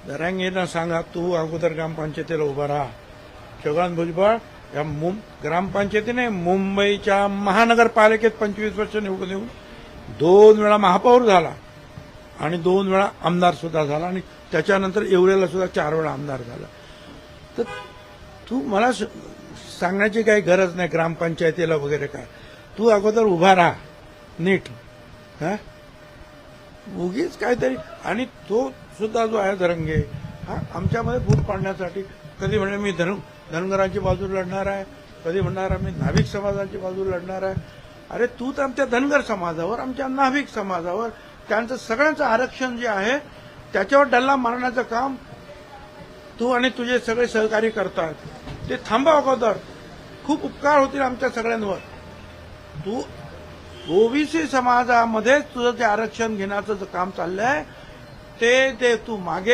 जरांगेंना सांगा तू अगोदर ग्रामपंचायतीला उभा राहा. छगन भुजबळ या ग्रामपंचायतीने मुंबईच्या महानगरपालिकेत 25 वर्ष निवडून येऊन 2 वेळा महापौर झाला आणि 2 वेळा आमदार सुद्धा झाला आणि त्याच्यानंतर येवलेला सुद्धा 4 वेळा आमदार झाला. तर तू मला सांगण्याची काही गरज नाही ग्रामपंचायतीला वगैरे काय. तू अगोदर उभा राहा नीट. उगीच काहीतरी. आणि तो सुद्धा जो आहे जरंगे हा आमच्यामध्ये फूट पाडण्यासाठी कधी म्हणणार मी धनगरांची बाजू लढणार आहे, कधी म्हणणार मी नाभिक समाजाची बाजू लढणार आहे. अरे तू तर आमच्या धनगर समाजावर, आमच्या नाभिक समाजावर, त्यांचं सगळ्यांचं आरक्षण जे आहे त्याच्यावर डल्ला मारण्याचं काम तू आणि तुझे सगळे सहकारी करतात. ते थांबा अगोदर. खूप उपकार होतील आमच्या सगळ्यांवर. तू ओबीसी समाजामध्ये तुझं जे आरक्षण घेण्याचं जे काम चाललंय ते तू मागे